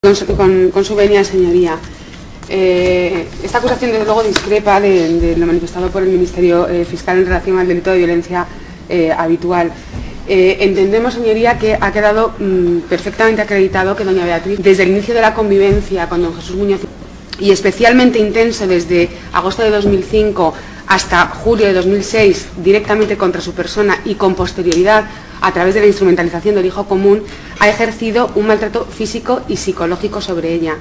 Con su venia, señoría. Esta acusación, desde luego, discrepa de lo manifestado por el Ministerio Fiscal en relación al delito de violencia habitual. Entendemos, señoría, que ha quedado perfectamente acreditado que doña Beatriz, desde el inicio de la convivencia con don Jesús Muñoz, y especialmente intenso desde agosto de 2005 hasta julio de 2006, directamente contra su persona y con posterioridad a través de la instrumentalización del hijo común, ha ejercido un maltrato físico y psicológico sobre ella.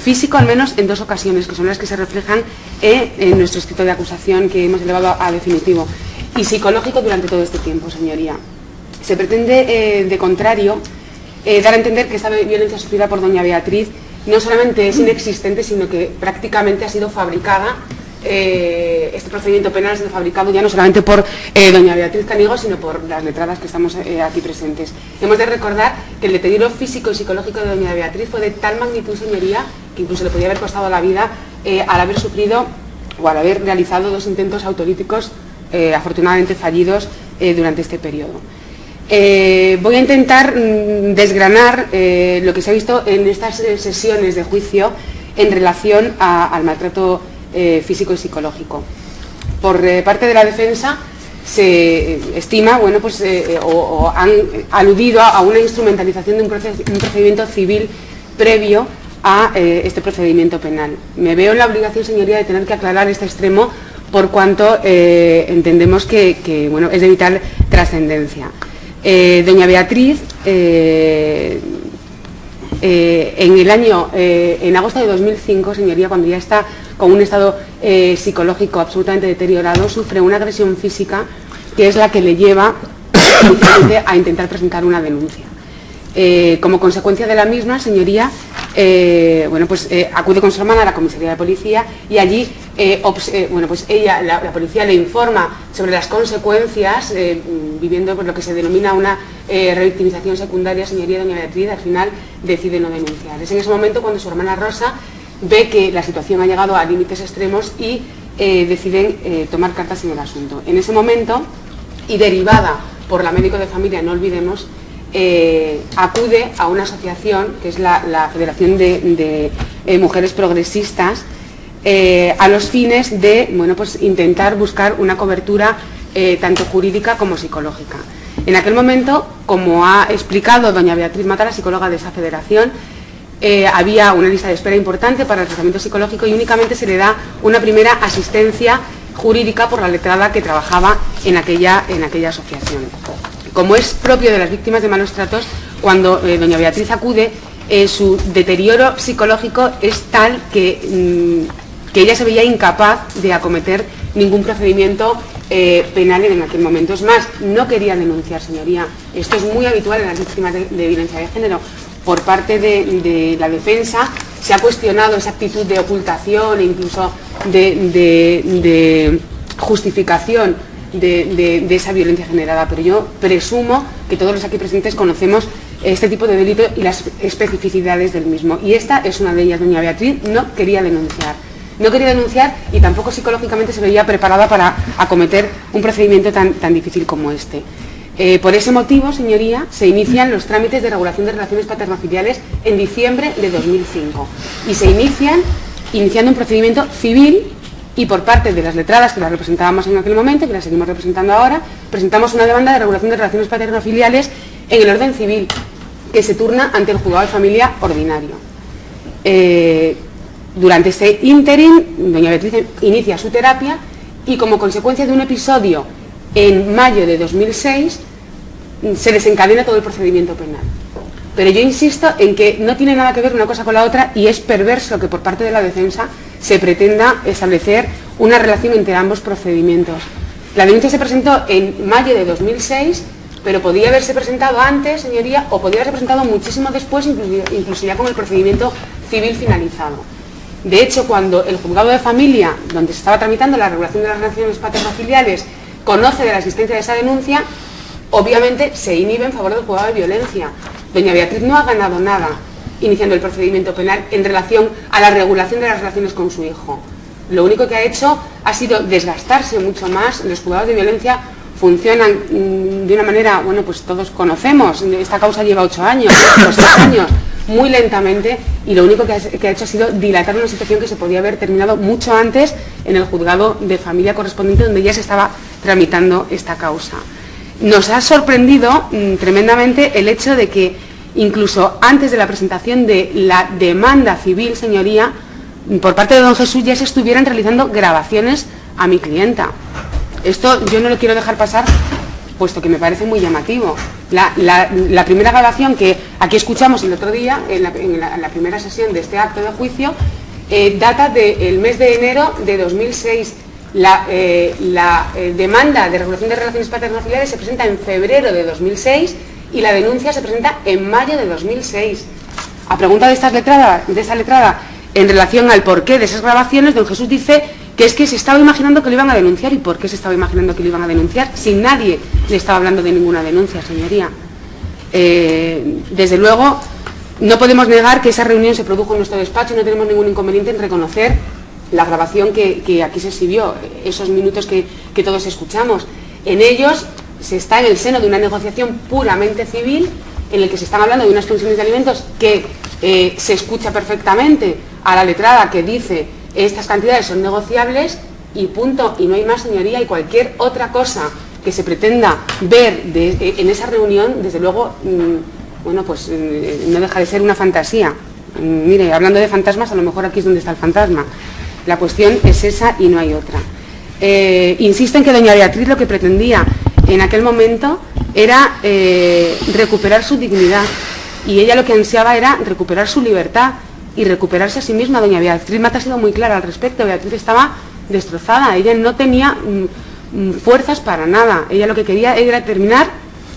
Físico al menos en dos ocasiones, que son las que se reflejan en nuestro escrito de acusación que hemos elevado a definitivo, y psicológico durante todo este tiempo, señoría. Se pretende, de contrario, dar a entender que esta violencia sufrida por doña Beatriz no solamente es inexistente, sino que prácticamente ha sido fabricada. Este procedimiento penal ha sido fabricado ya no solamente por doña Beatriz Canigo, sino por las letradas que estamos aquí presentes. Hemos de recordar que el deterioro físico y psicológico de doña Beatriz fue de tal magnitud, señoría, que incluso le podía haber costado la vida al haber sufrido o al haber realizado 2 intentos autolíticos afortunadamente fallidos durante este periodo. Voy a intentar desgranar lo que se ha visto en estas sesiones de juicio en relación al maltrato físico y psicológico. Por parte de la defensa se estima, bueno, pues, o han aludido a una instrumentalización de un procedimiento civil previo a este procedimiento penal. Me veo en la obligación, señoría, de tener que aclarar este extremo por cuanto entendemos que bueno, es de vital trascendencia. Doña Beatriz, en agosto de 2005, señoría, cuando ya está con un estado psicológico absolutamente deteriorado, sufre una agresión física que es la que le lleva inicialmente a intentar presentar una denuncia. Como consecuencia de la misma, señoría, bueno, pues, acude con su hermana a la comisaría de policía y allí bueno, pues la policía le informa sobre las consecuencias, viviendo por lo que se denomina una revictimización secundaria. Señoría, doña Beatriz al final decide no denunciar. Es en ese momento cuando su hermana Rosa ve que la situación ha llegado a límites extremos y deciden tomar cartas en el asunto. En ese momento, y derivada por la médico de familia, no olvidemos, acude a una asociación que es la Federación de Mujeres Progresistas, a los fines de, bueno, pues, intentar buscar una cobertura tanto jurídica como psicológica. En aquel momento, como ha explicado doña Beatriz Mata, la psicóloga de esa federación, había una lista de espera importante para el tratamiento psicológico y únicamente se le da una primera asistencia jurídica por la letrada que trabajaba en aquella asociación. Como es propio de las víctimas de malos tratos, cuando doña Beatriz acude, su deterioro psicológico es tal que ella se veía incapaz de acometer ningún procedimiento penal en aquel momento. Es más, no quería denunciar, señoría. Esto es muy habitual en las víctimas de violencia de género. Por parte de la defensa se ha cuestionado esa actitud de ocultación e incluso de justificación de esa violencia generada, pero yo presumo que todos los aquí presentes conocemos este tipo de delito y las especificidades del mismo, y esta es una de ellas. Doña Beatriz no quería denunciar y tampoco psicológicamente se veía preparada para acometer un procedimiento tan difícil como este. Por ese motivo, señoría, se inician los trámites de regulación de relaciones paternofiliales en diciembre de 2005 y se iniciando un procedimiento civil. Y por parte de las letradas que las representábamos en aquel momento, que las seguimos representando ahora, presentamos una demanda de regulación de relaciones paternofiliales en el orden civil, que se turna ante el juzgado de familia ordinario. Durante este ínterin, doña Beatriz inicia su terapia y, como consecuencia de un episodio en mayo de 2006, se desencadena todo el procedimiento penal. Pero yo insisto en que no tiene nada que ver una cosa con la otra y es perverso que por parte de la defensa se pretenda establecer una relación entre ambos procedimientos. La denuncia se presentó en mayo de 2006, pero podía haberse presentado antes, señoría, o podía haberse presentado muchísimo después, incluso ya con el procedimiento civil finalizado. De hecho, cuando el juzgado de familia, donde se estaba tramitando la regulación de las relaciones paternofiliales, conoce de la existencia de esa denuncia, obviamente se inhibe en favor del juzgado de violencia. Doña Beatriz no ha ganado nada iniciando el procedimiento penal en relación a la regulación de las relaciones con su hijo. Lo único que ha hecho ha sido desgastarse mucho más. Los juzgados de violencia funcionan de una manera, bueno, pues todos conocemos, esta causa lleva 8 años, 6 años, muy lentamente, y lo único que ha hecho ha sido dilatar una situación que se podía haber terminado mucho antes en el juzgado de familia correspondiente, donde ya se estaba tramitando esta causa. Nos ha sorprendido tremendamente el hecho de que incluso antes de la presentación de la demanda civil, señoría, por parte de don Jesús ya se estuvieran realizando grabaciones a mi clienta. Esto yo no lo quiero dejar pasar, puesto que me parece muy llamativo. La primera grabación que aquí escuchamos el otro día, en la primera sesión de este acto de juicio, data del mes de enero de 2006. La demanda de regulación de relaciones paternofiliares se presenta en febrero de 2006 y la denuncia se presenta en mayo de 2006. A pregunta de esta letrada, en relación al porqué de esas grabaciones, don Jesús dice que es que se estaba imaginando que lo iban a denunciar. ¿Y por qué se estaba imaginando que lo iban a denunciar? Si nadie le estaba hablando de ninguna denuncia, señoría. Desde luego, no podemos negar que esa reunión se produjo en nuestro despacho y no tenemos ningún inconveniente en reconocer la grabación que aquí se exhibió, esos minutos que todos escuchamos. En ellos se está en el seno de una negociación puramente civil, en el que se están hablando de unas pensiones de alimentos que se escucha perfectamente a la letrada que dice estas cantidades son negociables y punto, y no hay más, señoría. Y cualquier otra cosa que se pretenda ver en esa reunión, desde luego, bueno, pues no deja de ser una fantasía. Mire, hablando de fantasmas, a lo mejor aquí es donde está el fantasma. La cuestión es esa y no hay otra. Insisto en que doña Beatriz lo que pretendía en aquel momento era recuperar su dignidad, y ella lo que ansiaba era recuperar su libertad y recuperarse a sí misma. Doña Beatriz Mata ha sido muy clara al respecto. Beatriz estaba destrozada, ella no tenía fuerzas para nada. Ella lo que quería era terminar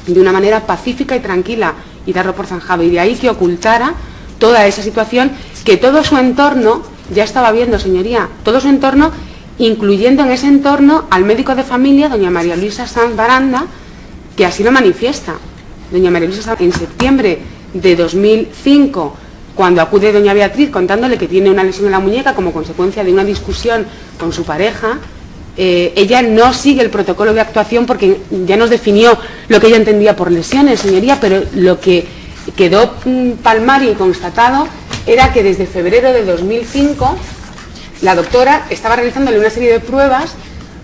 de una manera pacífica y tranquila y darlo por zanjado, y de ahí que ocultara toda esa situación que todo su entorno ya estaba viendo, señoría, todo su entorno, incluyendo en ese entorno al médico de familia, doña María Luisa Sanz Baranda, que así lo manifiesta. Doña María Luisa Sanz, en septiembre de 2005, cuando acude doña Beatriz contándole que tiene una lesión en la muñeca como consecuencia de una discusión con su pareja, ella no sigue el protocolo de actuación porque ya nos definió lo que ella entendía por lesiones, señoría, pero lo que quedó palmario y constatado era que desde febrero de 2005 la doctora estaba realizándole una serie de pruebas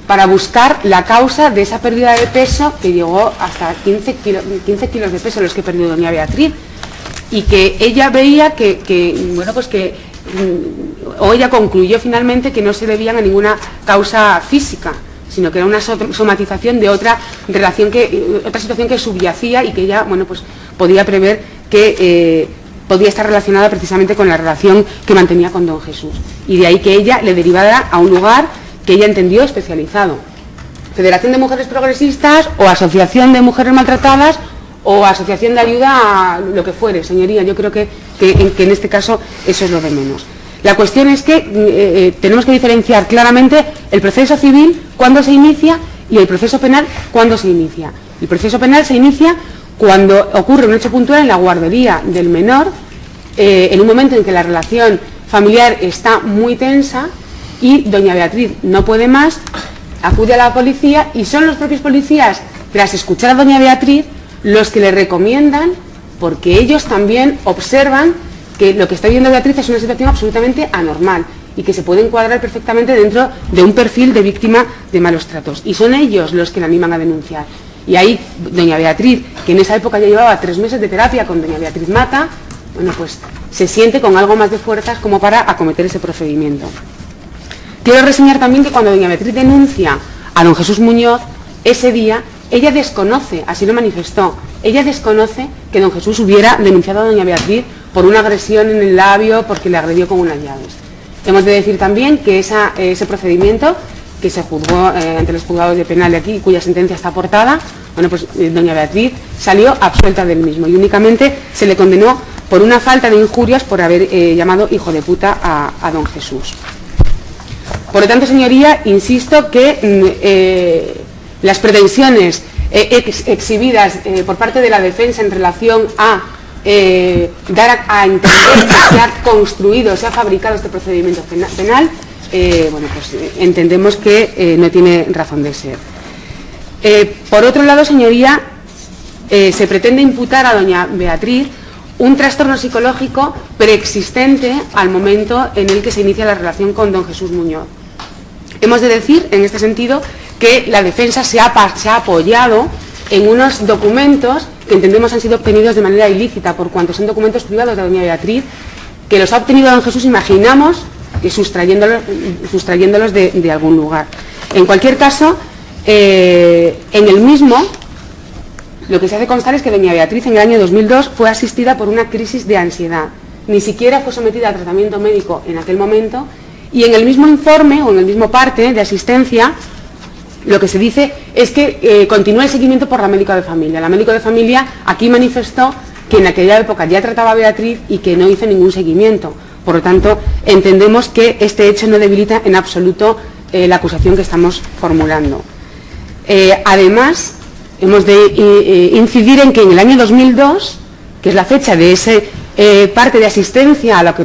para buscar la causa de esa pérdida de peso, que llegó hasta 15 kilos de peso los que perdió doña Beatriz, y que ella veía o ella concluyó finalmente que no se debían a ninguna causa física, sino que era una somatización de otra situación que subyacía y que ella, bueno, pues podía prever que podía estar relacionada precisamente con la relación que mantenía con don Jesús, y de ahí que ella le derivara a un lugar que ella entendió especializado: Federación de Mujeres Progresistas, o Asociación de Mujeres Maltratadas, o Asociación de Ayuda a lo que fuere, señoría. Yo creo que en este caso eso es lo de menos. La cuestión es que tenemos que diferenciar claramente el proceso civil cuando se inicia y el proceso penal cuando se inicia. El proceso penal se inicia cuando ocurre un hecho puntual en la guardería del menor, en un momento en que la relación familiar está muy tensa y doña Beatriz no puede más, acude a la policía, y son los propios policías, tras escuchar a doña Beatriz, los que le recomiendan, porque ellos también observan que lo que está viendo Beatriz es una situación absolutamente anormal y que se puede encuadrar perfectamente dentro de un perfil de víctima de malos tratos, y son ellos los que la animan a denunciar. Y ahí doña Beatriz, que en esa época ya llevaba 3 meses de terapia con doña Beatriz Mata, bueno, pues se siente con algo más de fuerzas como para acometer ese procedimiento. Quiero reseñar también que cuando doña Beatriz denuncia a don Jesús Muñoz, ese día ella desconoce, así lo manifestó, ella desconoce que don Jesús hubiera denunciado a doña Beatriz por una agresión en el labio, porque le agredió con unas llaves. Hemos de decir también que ese procedimiento que se juzgó ante los juzgados de penal de aquí, cuya sentencia está aportada, bueno, pues doña Beatriz salió absuelta del mismo y únicamente se le condenó por una falta de injurias por haber llamado hijo de puta a don Jesús. Por lo tanto, señoría, insisto que las pretensiones exhibidas por parte de la defensa en relación a dar a entender que se ha construido, se ha fabricado este procedimiento penal, bueno, pues entendemos que no tiene razón de ser. Por otro lado, señoría, se pretende imputar a doña Beatriz un trastorno psicológico preexistente al momento en el que se inicia la relación con don Jesús Muñoz. Hemos de decir, en este sentido, que la defensa se ha apoyado en unos documentos que entendemos han sido obtenidos de manera ilícita, por cuanto son documentos privados de doña Beatriz, que los ha obtenido don Jesús, imaginamos, que sustrayéndolos de algún lugar. En cualquier caso, en el mismo, lo que se hace constar es que doña Beatriz en el año 2002 fue asistida por una crisis de ansiedad. Ni siquiera fue sometida a tratamiento médico en aquel momento, y en el mismo informe o en el mismo parte de asistencia lo que se dice es que continúa el seguimiento por la médico de familia. La médico de familia aquí manifestó que en aquella época ya trataba a Beatriz y que no hizo ningún seguimiento. Por lo tanto, entendemos que este hecho no debilita en absoluto la acusación que estamos formulando. Además, hemos de incidir en que en el año 2002, que es la fecha de ese parte de asistencia al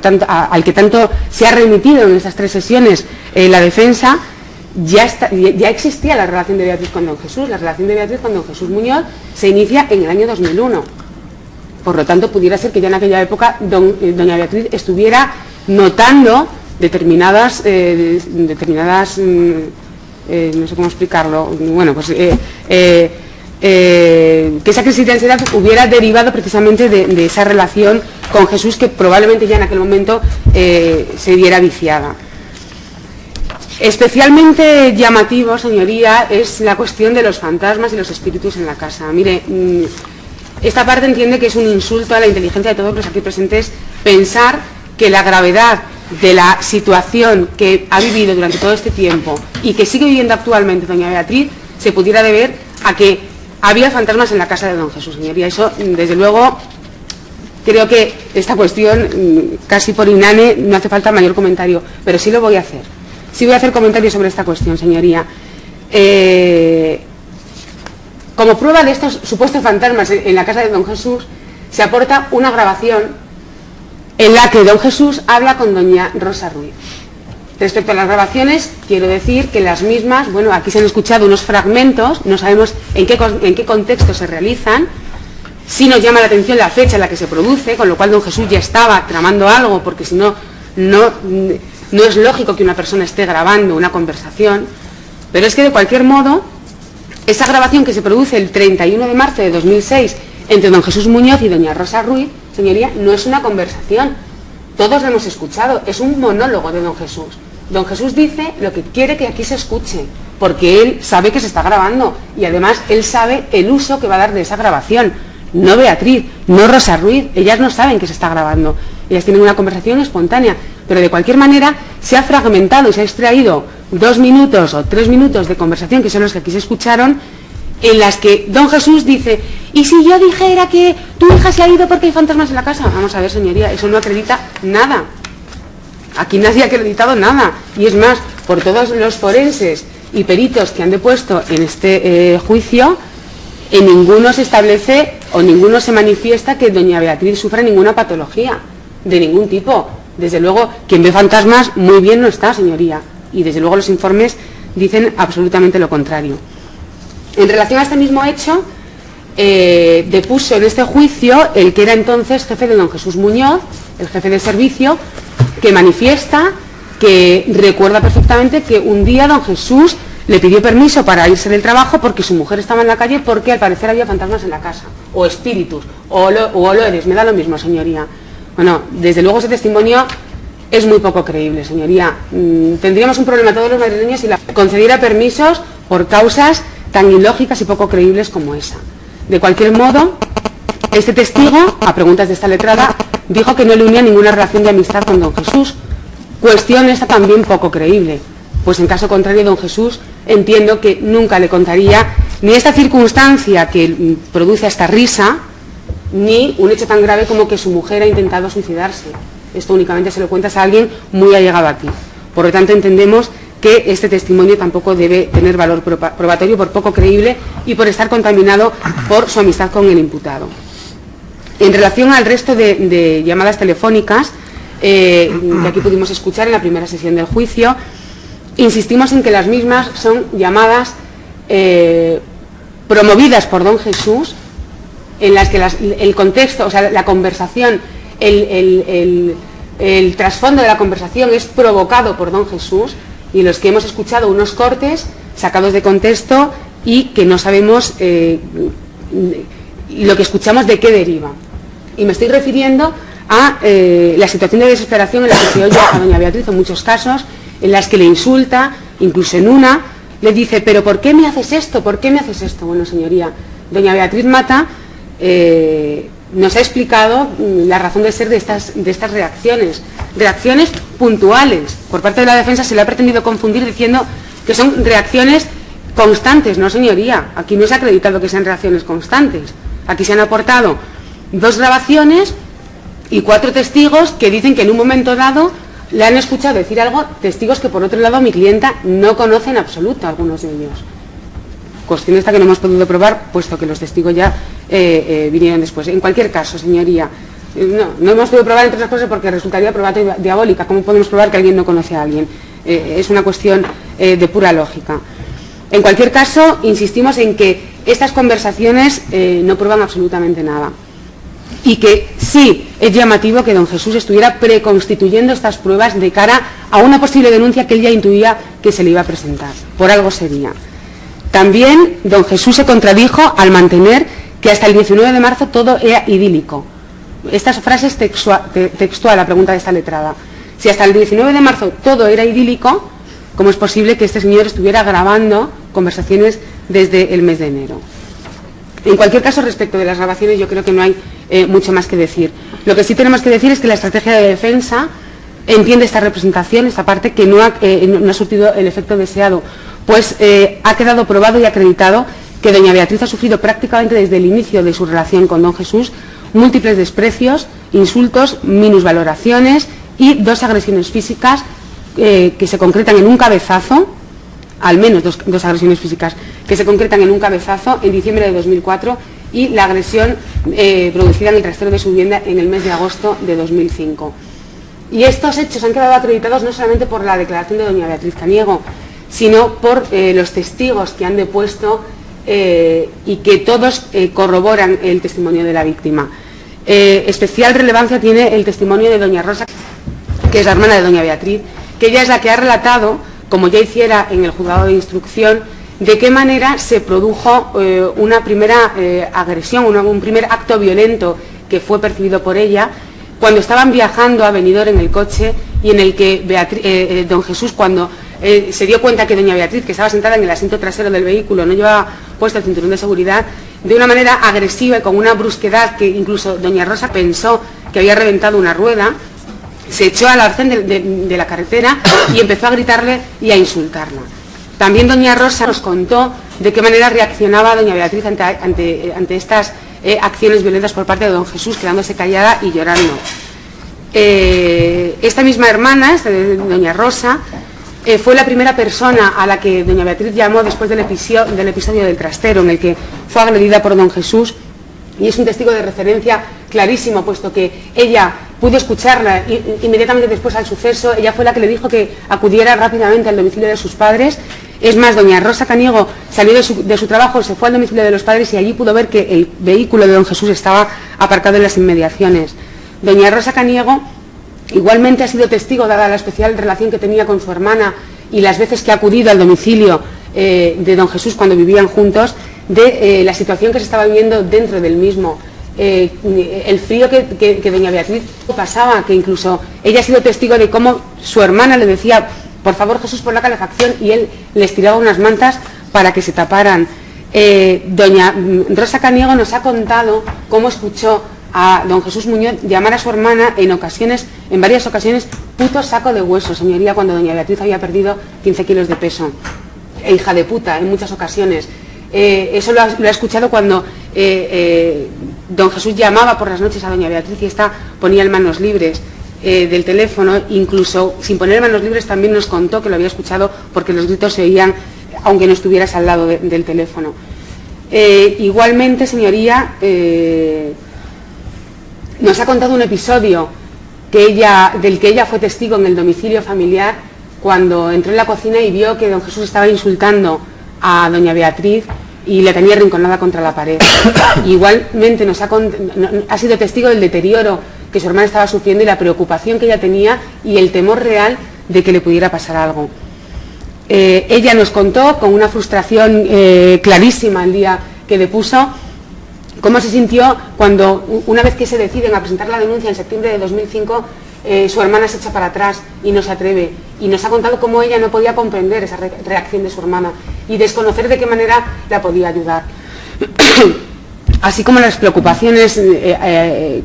que tanto se ha remitido en estas 3 sesiones la defensa, ya existía la relación de Beatriz con don Jesús. La relación de Beatriz con don Jesús Muñoz se inicia en el año 2001. Por lo tanto, pudiera ser que ya en aquella época doña Beatriz estuviera notando determinadas no sé cómo explicarlo, bueno, pues que esa crisis de ansiedad hubiera derivado precisamente de esa relación con Jesús, que probablemente ya en aquel momento se viera viciada. Especialmente llamativo, señoría, es la cuestión de los fantasmas y los espíritus en la casa. Mire, esta parte entiende que es un insulto a la inteligencia de todos los aquí presentes pensar que la gravedad de la situación que ha vivido durante todo este tiempo y que sigue viviendo actualmente doña Beatriz se pudiera deber a que había fantasmas en la casa de don Jesús, señoría. Eso, desde luego, creo que esta cuestión, casi por inane, no hace falta mayor comentario, pero sí lo voy a hacer. Sí voy a hacer comentarios sobre esta cuestión, señoría. Como prueba de estos supuestos fantasmas en la casa de don Jesús, se aporta una grabación en la que don Jesús habla con doña Rosa Ruiz. Respecto a las grabaciones, quiero decir que las mismas, bueno, aquí se han escuchado unos fragmentos, no sabemos en qué contexto se realizan. Sí nos llama la atención la fecha en la que se produce, con lo cual don Jesús ya estaba tramando algo, porque si no, no es lógico que una persona esté grabando una conversación. Pero es que de cualquier modo, esa grabación que se produce el 31 de marzo de 2006 entre don Jesús Muñoz y doña Rosa Ruiz, señoría, no es una conversación. Todos lo hemos escuchado, es un monólogo de don Jesús. Don Jesús dice lo que quiere que aquí se escuche, porque él sabe que se está grabando y además él sabe el uso que va a dar de esa grabación. No Beatriz, no Rosa Ruiz, ellas no saben que se está grabando. Ellas tienen una conversación espontánea, pero de cualquier manera se ha fragmentado y se ha extraído 2 minutos o 3 minutos de conversación, que son los que aquí se escucharon, en las que don Jesús dice: ¿y si yo dijera que tu hija se ha ido porque hay fantasmas en la casa? Vamos a ver, señoría, eso no acredita nada. Aquí nadie ha acreditado nada. Y es más, por todos los forenses y peritos que han depuesto en este juicio, en ninguno se establece o ninguno se manifiesta que doña Beatriz sufra ninguna patología de ningún tipo. Desde luego, quien ve fantasmas muy bien no está, señoría. Y desde luego los informes dicen absolutamente lo contrario. En relación a este mismo hecho, depuso en este juicio el que era entonces jefe de don Jesús Muñoz, el jefe de servicio, que manifiesta que recuerda perfectamente que un día don Jesús le pidió permiso para irse del trabajo porque su mujer estaba en la calle, porque al parecer había fantasmas en la casa, o espíritus, o olores, me da lo mismo, señoría. Bueno, desde luego ese testimonio es muy poco creíble, señoría. Tendríamos un problema todos los madrileños si la concediera permisos por causas tan ilógicas y poco creíbles como esa. De cualquier modo, este testigo, a preguntas de esta letrada, dijo que no le unía ninguna relación de amistad con don Jesús. Cuestión esta también poco creíble, pues en caso contrario don Jesús entiendo que nunca le contaría ni esta circunstancia que produce esta risa, ni un hecho tan grave como que su mujer ha intentado suicidarse. Esto únicamente se lo cuentas a alguien muy allegado a ti. Por lo tanto, entendemos que este testimonio tampoco debe tener valor probatorio por poco creíble y por estar contaminado por su amistad con el imputado. En relación al resto de llamadas telefónicas que aquí pudimos escuchar en la primera sesión del juicio, insistimos en que las mismas son llamadas promovidas por don Jesús en las que el contexto, o sea, la conversación, el trasfondo de la conversación es provocado por don Jesús, y los que hemos escuchado unos cortes sacados de contexto y que no sabemos lo que escuchamos de qué deriva. Y me estoy refiriendo a la situación de desesperación en la que se oye a doña Beatriz en muchos casos, en las que le insulta, incluso en una le dice: pero ¿por qué me haces esto? ¿Por qué me haces esto? Bueno, señoría, doña Beatriz Mata nos ha explicado la razón de ser de estas reacciones puntuales. Por parte de la defensa se le ha pretendido confundir diciendo que son reacciones constantes. No, señoría, aquí no se ha acreditado que sean reacciones constantes. Aquí se han aportado 2 grabaciones y 4 testigos que dicen que en un momento dado le han escuchado decir algo, testigos que por otro lado mi clienta no conoce en absoluto, algunos de ellos. Cuestión esta que no hemos podido probar, puesto que los testigos ya vinieron después. En cualquier caso, señoría, no hemos podido probar, entre otras cosas, porque resultaría probatoria diabólica. ¿Cómo podemos probar que alguien no conoce a alguien? Es una cuestión de pura lógica. En cualquier caso, insistimos en que estas conversaciones no prueban absolutamente nada. Y que sí es llamativo que don Jesús estuviera preconstituyendo estas pruebas de cara a una posible denuncia que él ya intuía que se le iba a presentar. Por algo sería. También don Jesús se contradijo al mantener que hasta el 19 de marzo todo era idílico. Esta frase es textual, la pregunta de esta letrada. Si hasta el 19 de marzo todo era idílico, ¿cómo es posible que este señor estuviera grabando conversaciones desde el mes de enero? En cualquier caso, respecto de las grabaciones, yo creo que no hay mucho más que decir. Lo que sí tenemos que decir es que la estrategia de defensa entiende esta representación, esta parte que no ha surtido el efecto deseado, pues ha quedado probado y acreditado que doña Beatriz ha sufrido prácticamente desde el inicio de su relación con don Jesús múltiples desprecios, insultos, minusvaloraciones y 2 agresiones físicas que se concretan en un cabezazo, al menos dos agresiones físicas que se concretan en un cabezazo en diciembre de 2004 y la agresión producida en el trastero de su vivienda en el mes de agosto de 2005. Y estos hechos han quedado acreditados no solamente por la declaración de doña Beatriz Caniego, sino por los testigos que han depuesto y que todos corroboran el testimonio de la víctima. Especial relevancia tiene el testimonio de doña Rosa, que es la hermana de doña Beatriz, que ella es la que ha relatado, como ya hiciera en el juzgado de instrucción, de qué manera se produjo una primera agresión, un primer acto violento que fue percibido por ella cuando estaban viajando a Benidorm en el coche, y en el que don Jesús, cuando se dio cuenta que doña Beatriz, que estaba sentada en el asiento trasero del vehículo, no llevaba puesto el cinturón de seguridad, de una manera agresiva y con una brusquedad que incluso doña Rosa pensó que había reventado una rueda, se echó al arcén de la carretera y empezó a gritarle y a insultarla. También doña Rosa nos contó de qué manera reaccionaba doña Beatriz ante estas acciones violentas por parte de don Jesús, quedándose callada y llorando. Esta misma hermana, doña Rosa, fue la primera persona a la que doña Beatriz llamó después del episodio del trastero, en el que fue agredida por don Jesús, y es un testigo de referencia clarísimo, puesto que ella pudo escucharla inmediatamente después al suceso. Ella fue la que le dijo que acudiera rápidamente al domicilio de sus padres. Es más, doña Rosa Caniego salió de su trabajo, se fue al domicilio de los padres y allí pudo ver que el vehículo de don Jesús estaba aparcado en las inmediaciones. Doña Rosa Caniego igualmente ha sido testigo, dada la especial relación que tenía con su hermana y las veces que ha acudido al domicilio de don Jesús cuando vivían juntos, de la situación que se estaba viviendo dentro del mismo. El frío que doña Beatriz pasaba, que incluso ella ha sido testigo de cómo su hermana le decía: por favor, Jesús, por la calefacción, y él les tiraba unas mantas para que se taparan. Doña Rosa Caniego nos ha contado cómo escuchó a don Jesús Muñoz llamar a su hermana en varias ocasiones, puto saco de hueso, señoría, cuando doña Beatriz había perdido 15 kilos de peso. Hija de puta, en muchas ocasiones. Eso lo ha escuchado cuando don Jesús llamaba por las noches a doña Beatriz y esta ponía en manos libres del teléfono. Incluso sin poner manos libres también nos contó que lo había escuchado, porque los gritos se oían aunque no estuvieras al lado del teléfono. Igualmente, señoría, nos ha contado un episodio del que ella fue testigo en el domicilio familiar, cuando entró en la cocina y vio que don Jesús estaba insultando a doña Beatriz. y la tenía arrinconada contra la pared. Igualmente ha sido testigo del deterioro que su hermana estaba sufriendo y la preocupación que ella tenía y el temor real de que le pudiera pasar algo. Ella nos contó con una frustración clarísima el día que depuso cómo se sintió cuando, una vez que se deciden a presentar la denuncia en septiembre de 2005, su hermana se echa para atrás y no se atreve. Y nos ha contado cómo ella no podía comprender esa reacción de su hermana y desconocer de qué manera la podía ayudar. Así como las preocupaciones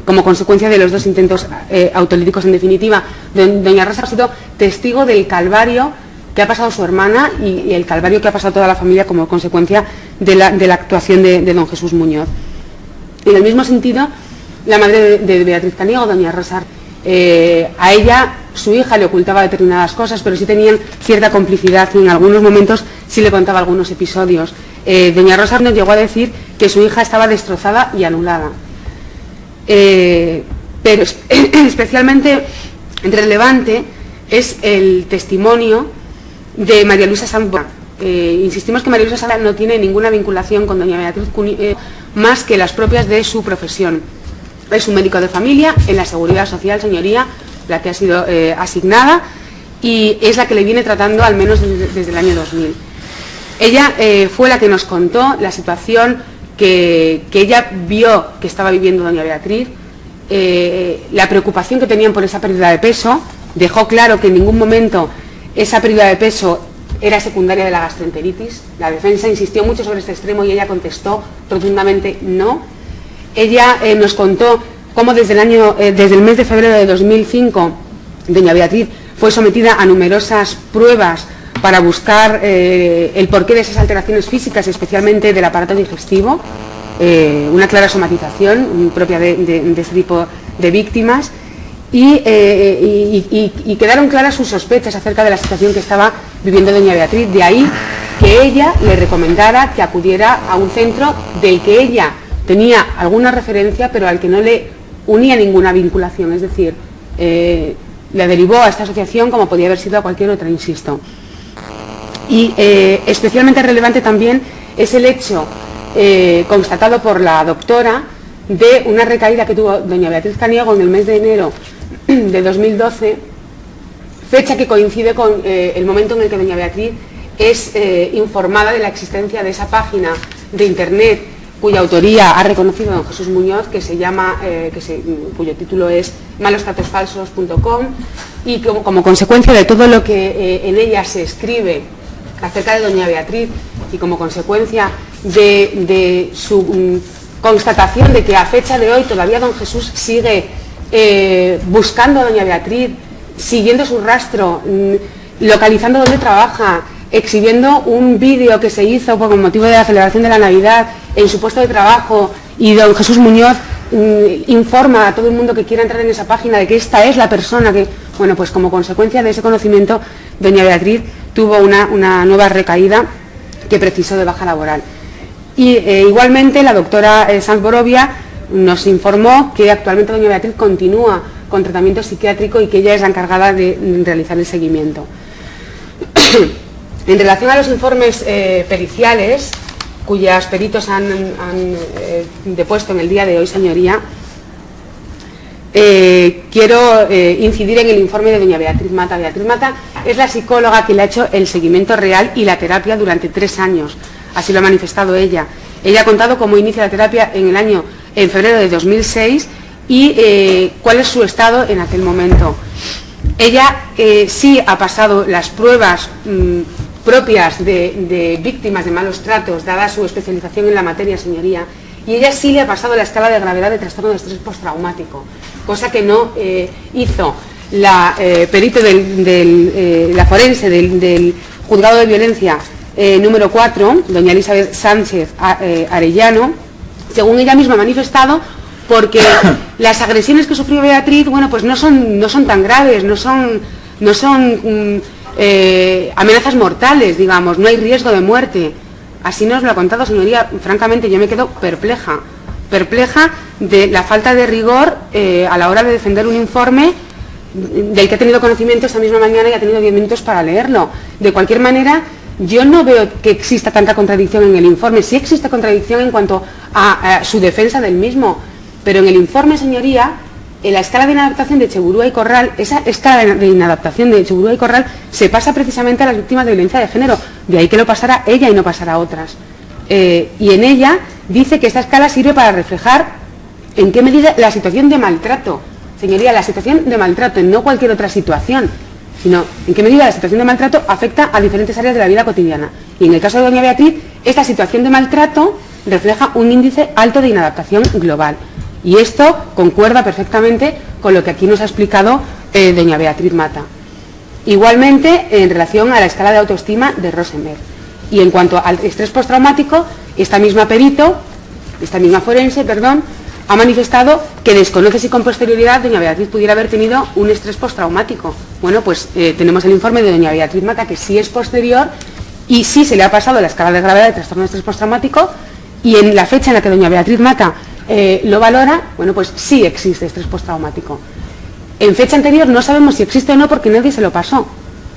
como consecuencia de los dos intentos autolíticos en definitiva. Doña Rosa ha sido testigo del calvario que ha pasado su hermana y el calvario que ha pasado toda la familia como consecuencia de la actuación de don Jesús Muñoz. En el mismo sentido, la madre de Beatriz Caniego, doña Rosa, a ella, su hija le ocultaba determinadas cosas, pero sí tenían cierta complicidad y en algunos momentos sí le contaba algunos episodios. Doña Rosa nos llegó a decir que su hija estaba destrozada y anulada. Pero especialmente relevante es el testimonio de María Luisa Sanz. Insistimos que María Luisa Sanz no tiene ninguna vinculación con doña Beatriz más que las propias de su profesión. Es un médico de familia en la Seguridad Social, señoría, la que ha sido asignada, y es la que le viene tratando al menos desde el año 2000. Ella fue la que nos contó la situación que ella vio que estaba viviendo doña Beatriz, la preocupación que tenían por esa pérdida de peso. Dejó claro que en ningún momento esa pérdida de peso era secundaria de la gastroenteritis. La defensa insistió mucho sobre este extremo y ella contestó rotundamente no. Ella nos contó cómo desde el mes de febrero de 2005 doña Beatriz fue sometida a numerosas pruebas para buscar el porqué de esas alteraciones físicas, especialmente del aparato digestivo, una clara somatización propia de este tipo de víctimas, y quedaron claras sus sospechas acerca de la situación que estaba viviendo doña Beatriz. De ahí que ella le recomendara que acudiera a un centro del que ella tenía alguna referencia, pero al que no le unía ninguna vinculación, es decir, le derivó a esta asociación como podía haber sido a cualquier otra, insisto. Y especialmente relevante también es el hecho constatado por la doctora de una recaída que tuvo doña Beatriz Caniego en el mes de enero de 2012, fecha que coincide con el momento en el que doña Beatriz es informada de la existencia de esa página de internet cuya autoría ha reconocido don Jesús Muñoz, que se llama, cuyo título es malostratosfalsos.com, y como consecuencia de todo lo que en ella se escribe acerca de doña Beatriz y como consecuencia de su constatación de que a fecha de hoy todavía don Jesús sigue buscando a doña Beatriz, siguiendo su rastro, localizando dónde trabaja, exhibiendo un vídeo que se hizo por motivo de la celebración de la Navidad en su puesto de trabajo, y don Jesús Muñoz informa a todo el mundo que quiera entrar en esa página de que esta es la persona que, bueno, pues como consecuencia de ese conocimiento, doña Beatriz tuvo una nueva recaída que precisó de baja laboral. Y igualmente la doctora Sanz Borovia nos informó que actualmente doña Beatriz continúa con tratamiento psiquiátrico y que ella es la encargada de realizar el seguimiento. En relación a los informes periciales, cuyos peritos han depuesto en el día de hoy, señoría, quiero incidir en el informe de doña Beatriz Mata. Beatriz Mata es la psicóloga que le ha hecho el seguimiento real y la terapia durante 3 años, así lo ha manifestado ella. Ella ha contado cómo inicia la terapia en febrero de 2006 y cuál es su estado en aquel momento. Ella sí ha pasado las pruebas propias de víctimas de malos tratos, dada su especialización en la materia, señoría, y ella sí le ha pasado la escala de gravedad de trastorno de estrés postraumático, cosa que no hizo la perito la forense del juzgado de violencia número 4, doña Elizabeth Sánchez Arellano, según ella misma ha manifestado, porque las agresiones que sufrió Beatriz, bueno, pues no son tan graves, no son amenazas mortales, digamos, no hay riesgo de muerte. Así nos lo ha contado, señoría. Francamente, yo me quedo perpleja de la falta de rigor a la hora de defender un informe del que ha tenido conocimiento esta misma mañana y ha tenido 10 minutos para leerlo. De cualquier manera, yo no veo que exista tanta contradicción en el informe. Sí existe contradicción en cuanto a su defensa del mismo, pero en el informe, señoría, en la escala de inadaptación de Echeburúa y Corral, esa escala de inadaptación de Echeburúa y Corral se pasa precisamente a las víctimas de violencia de género, de ahí que lo pasara ella y no pasara a otras. Y en ella dice que esta escala sirve para reflejar en qué medida la situación de maltrato, señoría, la situación de maltrato, no cualquier otra situación, sino en qué medida la situación de maltrato afecta a diferentes áreas de la vida cotidiana. Y en el caso de doña Beatriz, esta situación de maltrato refleja un índice alto de inadaptación global. Y esto concuerda perfectamente con lo que aquí nos ha explicado doña Beatriz Mata. Igualmente, en relación a la escala de autoestima de Rosenberg. Y en cuanto al estrés postraumático, esta misma forense, ha manifestado que desconoce si con posterioridad doña Beatriz pudiera haber tenido un estrés postraumático. Bueno, pues tenemos el informe de doña Beatriz Mata que sí es posterior y sí se le ha pasado la escala de gravedad de trastorno de estrés postraumático, y en la fecha en la que doña Beatriz Mata lo valora, bueno, pues sí existe estrés postraumático. En fecha anterior no sabemos si existe o no porque nadie se lo pasó,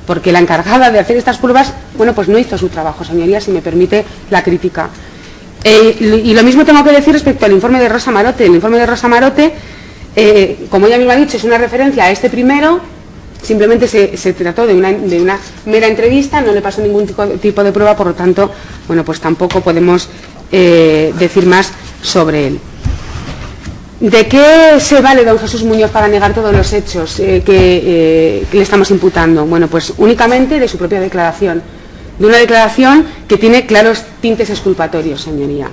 porque la encargada de hacer estas pruebas, bueno, pues no hizo su trabajo, señorías, si me permite la crítica. Y lo mismo tengo que decir respecto al informe de Rosa Marote. El informe de Rosa Marote, como ella misma ha dicho, es una referencia a este primero. Simplemente se trató de una mera entrevista, no le pasó ningún tipo de prueba, por lo tanto, bueno, pues tampoco podemos decir más sobre él. ¿De qué se vale don Jesús Muñoz para negar todos los hechos que le estamos imputando? Bueno, pues únicamente de su propia declaración, de una declaración que tiene claros tintes exculpatorios, señoría.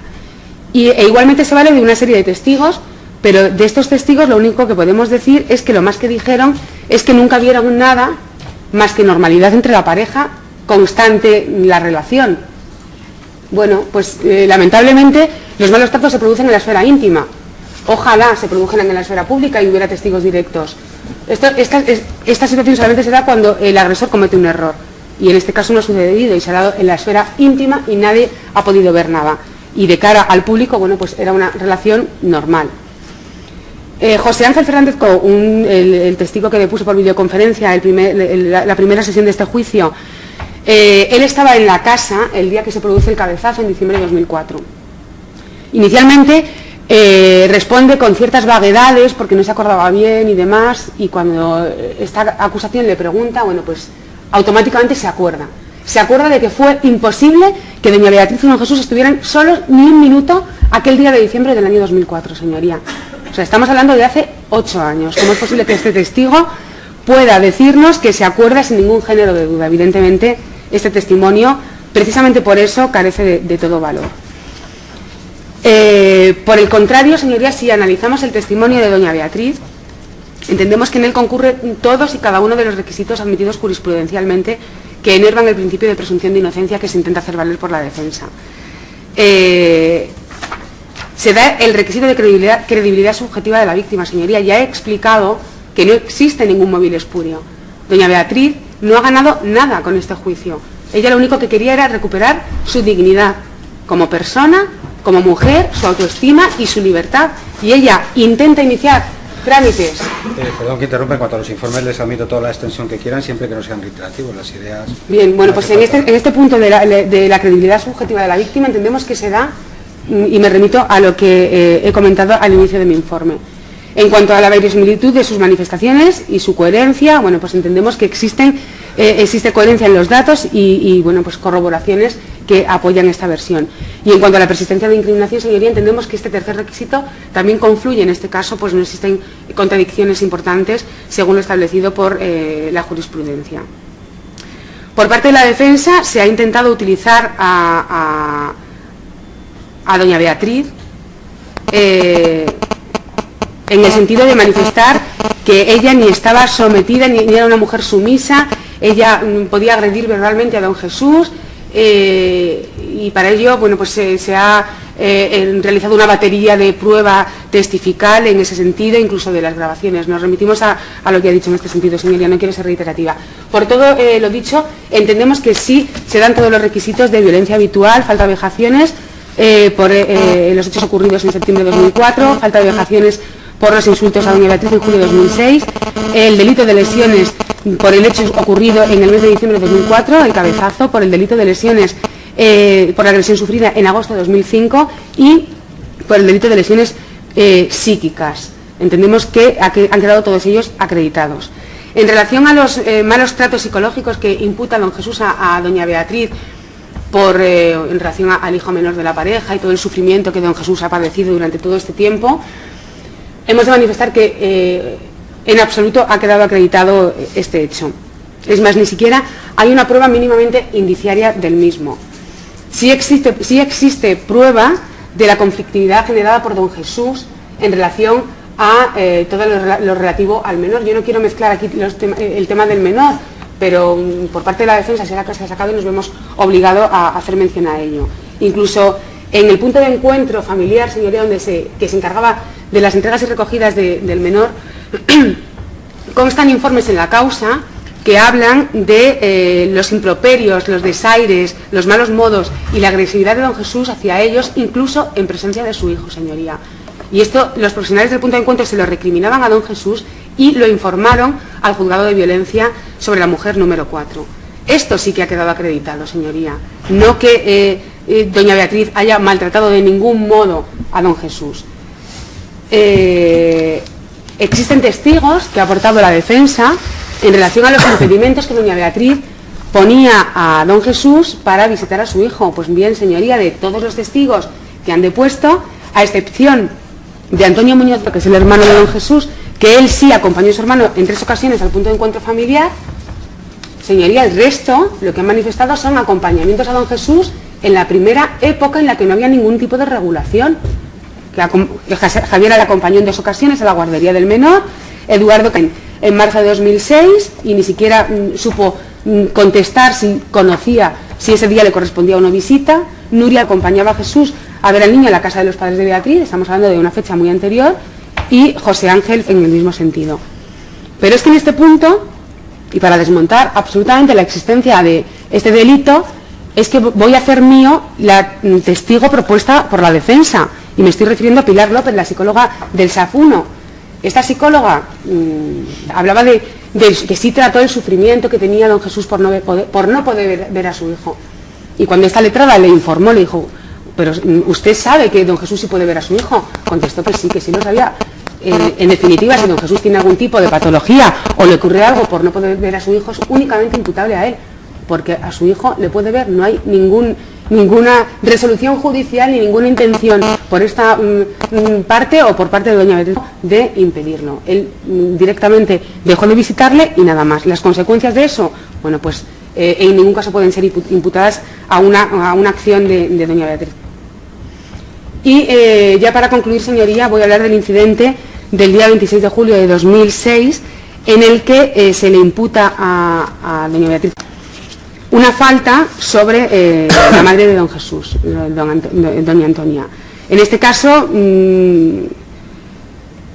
E igualmente se vale de una serie de testigos, pero de estos testigos lo único que podemos decir es que lo más que dijeron es que nunca vieron nada más que normalidad entre la pareja, constante la relación. Bueno, pues lamentablemente los malos tratos se producen en la esfera íntima. Ojalá se produjeran en la esfera pública y hubiera testigos directos. Esta situación solamente se da cuando el agresor comete un error. Y en este caso no ha sucedido y se ha dado en la esfera íntima y nadie ha podido ver nada. Y de cara al público, bueno, pues era una relación normal. José Ángel Fernández Co, el testigo que depuso por videoconferencia la primera sesión de este juicio, él estaba en la casa el día que se produce el cabezazo en diciembre de 2004. Inicialmente responde con ciertas vaguedades porque no se acordaba bien y demás, y cuando esta acusación le pregunta, bueno, pues automáticamente se acuerda. Se acuerda de que fue imposible que doña Beatriz y don Jesús estuvieran solos ni un minuto aquel día de diciembre del año 2004, señoría. O sea, estamos hablando de hace 8 años. ¿Cómo es posible que este testigo pueda decirnos que se acuerda sin ningún género de duda? Evidentemente, este testimonio, precisamente por eso, carece de todo valor. Por el contrario, señorías, si analizamos el testimonio de doña Beatriz, entendemos que en él concurren todos y cada uno de los requisitos admitidos jurisprudencialmente que enervan el principio de presunción de inocencia que se intenta hacer valer por la defensa. Se da el requisito de credibilidad subjetiva de la víctima, señoría. Ya he explicado que no existe ningún móvil espurio. Doña Beatriz no ha ganado nada con este juicio. Ella lo único que quería era recuperar su dignidad como persona, como mujer, su autoestima y su libertad. Y ella intenta iniciar trámites. Perdón que interrumpa, en cuanto a los informes les admito toda la extensión que quieran, siempre que no sean reiterativos, las ideas... Bien, bueno, pues en este punto de la credibilidad subjetiva de la víctima entendemos que se da, y me remito a lo que he comentado al inicio de mi informe. En cuanto a la verosimilitud de sus manifestaciones y su coherencia, bueno, pues entendemos que existe coherencia en los datos y bueno, pues corroboraciones que apoyan esta versión. Y en cuanto a la persistencia de incriminación, señoría, entendemos que este tercer requisito también confluye. En este caso, pues no existen contradicciones importantes según lo establecido por la jurisprudencia. Por parte de la defensa se ha intentado utilizar a doña Beatriz en el sentido de manifestar que ella ni estaba sometida ni era una mujer sumisa, ella podía agredir verbalmente a don Jesús, y para ello, bueno, pues se ha realizado una batería de prueba testifical en ese sentido, incluso de las grabaciones. Nos remitimos a lo que ha dicho en este sentido, señoría, no quiero ser reiterativa. Por todo lo dicho, entendemos que sí se dan todos los requisitos de violencia habitual, falta de vejaciones por los hechos ocurridos en septiembre de 2004, falta de vejaciones por los insultos a doña Beatriz en julio de 2006, el delito de lesiones por el hecho ocurrido en el mes de diciembre de 2004, el cabezazo por el delito de lesiones, por la agresión sufrida en agosto de 2005 y por el delito de lesiones psíquicas. Entendemos que han quedado todos ellos acreditados. En relación a los malos tratos psicológicos que imputa don Jesús a doña Beatriz en relación al hijo menor de la pareja y todo el sufrimiento que don Jesús ha padecido durante todo este tiempo, hemos de manifestar que en absoluto ha quedado acreditado este hecho. Es más, ni siquiera hay una prueba mínimamente indiciaria del mismo. Sí existe prueba de la conflictividad generada por don Jesús en relación a todo lo relativo al menor. Yo no quiero mezclar aquí el tema del menor, pero por parte de la defensa se ha sacado y nos vemos obligados a hacer mención a ello. Incluso en el punto de encuentro familiar, señoría, que se encargaba de las entregas y recogidas del menor, constan informes en la causa que hablan de los improperios, los desaires, los malos modos y la agresividad de don Jesús hacia ellos, incluso en presencia de su hijo, señoría. Y esto los profesionales del punto de encuentro se lo recriminaban a don Jesús y lo informaron al juzgado de violencia sobre la mujer número 4. Esto sí que ha quedado acreditado, señoría. No que doña Beatriz haya maltratado de ningún modo a don Jesús. Existen testigos que ha aportado la defensa en relación a los impedimentos que doña Beatriz ponía a don Jesús para visitar a su hijo. Pues bien, señoría, de todos los testigos que han depuesto, a excepción de Antonio Muñoz, que es el hermano de don Jesús, que él sí acompañó a su hermano en 3 ocasiones al punto de encuentro familiar, señoría, el resto lo que han manifestado son acompañamientos a don Jesús en la primera época en la que no había ningún tipo de regulación. Que Javier le acompañó en 2 ocasiones a la guardería del menor, Eduardo en marzo de 2006 y ni siquiera supo contestar si conocía si ese día le correspondía una visita. Nuria acompañaba a Jesús a ver al niño en la casa de los padres de Beatriz, estamos hablando de una fecha muy anterior, y José Ángel en el mismo sentido. Pero es que en este punto, y para desmontar absolutamente la existencia de este delito, es que voy a hacer mío la testigo propuesta por la defensa, y me estoy refiriendo a Pilar López, la psicóloga del SAF-1. Esta psicóloga hablaba de que sí trató el sufrimiento que tenía don Jesús por no poder ver a su hijo. Y cuando esta letrada le informó, le dijo, pero usted sabe que don Jesús sí puede ver a su hijo. Contestó que sí lo sabía. En definitiva, si don Jesús tiene algún tipo de patología o le ocurre algo por no poder ver a su hijo, es únicamente imputable a él, porque a su hijo le puede ver, no hay ninguna resolución judicial ni ninguna intención por esta parte o por parte de doña Beatriz de impedirlo. Él directamente dejó de visitarle y nada más. Las consecuencias de eso, bueno, pues en ningún caso pueden ser imputadas a una acción de doña Beatriz. Y ya para concluir, señoría, voy a hablar del incidente del día 26 de julio de 2006 en el que se le imputa a doña Beatriz una falta sobre la madre de don Jesús, doña Antonia. En este caso,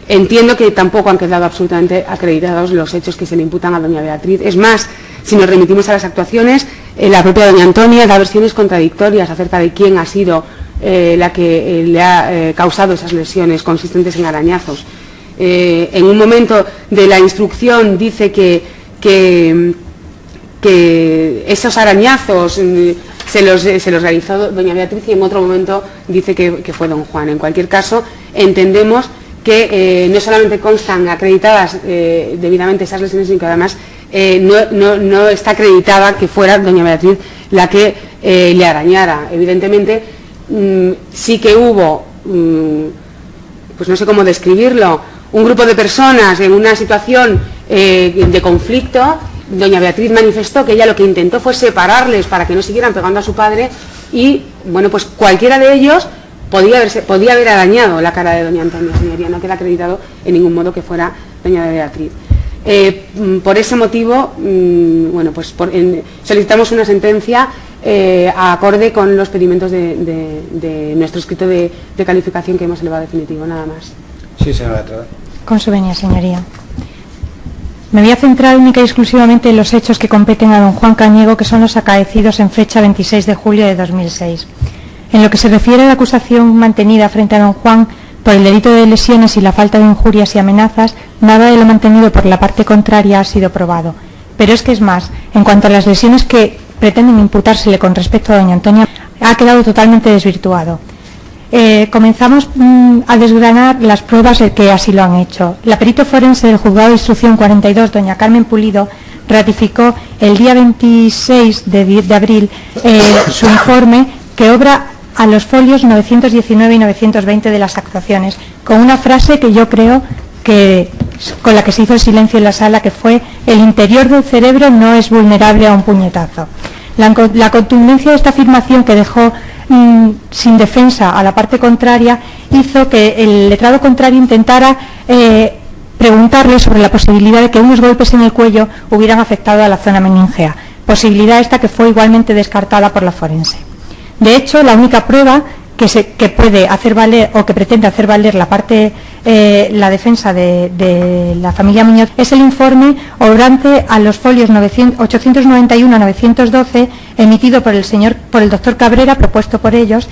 entiendo que tampoco han quedado absolutamente acreditados los hechos que se le imputan a doña Beatriz. Es más, si nos remitimos a las actuaciones, la propia doña Antonia da versiones contradictorias acerca de quién ha sido la que le ha causado esas lesiones consistentes en arañazos. En un momento de la instrucción dice que esos arañazos se los realizó doña Beatriz y en otro momento dice que fue don Juan. En cualquier caso, entendemos que no solamente constan acreditadas debidamente esas lesiones, sino que además no está acreditada que fuera doña Beatriz la que le arañara. Evidentemente, sí que hubo, pues no sé cómo describirlo, un grupo de personas en una situación de conflicto. Doña Beatriz manifestó que ella lo que intentó fue separarles para que no siguieran pegando a su padre y, bueno, pues cualquiera de ellos podía haber arañado la cara de doña Antonia, señoría. No queda acreditado en ningún modo que fuera doña Beatriz. Por ese motivo, bueno, pues solicitamos una sentencia acorde con los pedimentos de nuestro escrito de calificación que hemos elevado definitivo, nada más. Sí, señora Letrada. Con su venia, señoría. Me voy a centrar única y exclusivamente en los hechos que competen a don Juan Cañego, que son los acaecidos en fecha 26 de julio de 2006. En lo que se refiere a la acusación mantenida frente a don Juan por el delito de lesiones y la falta de injurias y amenazas, nada de lo mantenido por la parte contraria ha sido probado. Pero es que es más, en cuanto a las lesiones que pretenden imputársele con respecto a doña Antonia, ha quedado totalmente desvirtuado. Comenzamos a desgranar las pruebas que así lo han hecho. La perito forense del Juzgado de Instrucción 42, doña Carmen Pulido, ratificó el día 26 de abril su informe que obra a los folios 919 y 920 de las actuaciones, con una frase que yo creo que con la que se hizo el silencio en la sala, que fue: el interior del cerebro no es vulnerable a un puñetazo. La contundencia de esta afirmación, que dejó sin defensa a la parte contraria, hizo que el letrado contrario intentara preguntarle sobre la posibilidad de que unos golpes en el cuello hubieran afectado a la zona meningea, posibilidad esta que fue igualmente descartada por la forense. De hecho, la única prueba que puede hacer valer o que pretende hacer valer la defensa de la familia Muñoz es el informe obrante a los folios 891 a 912 emitido por el doctor Cabrera, propuesto por ellos,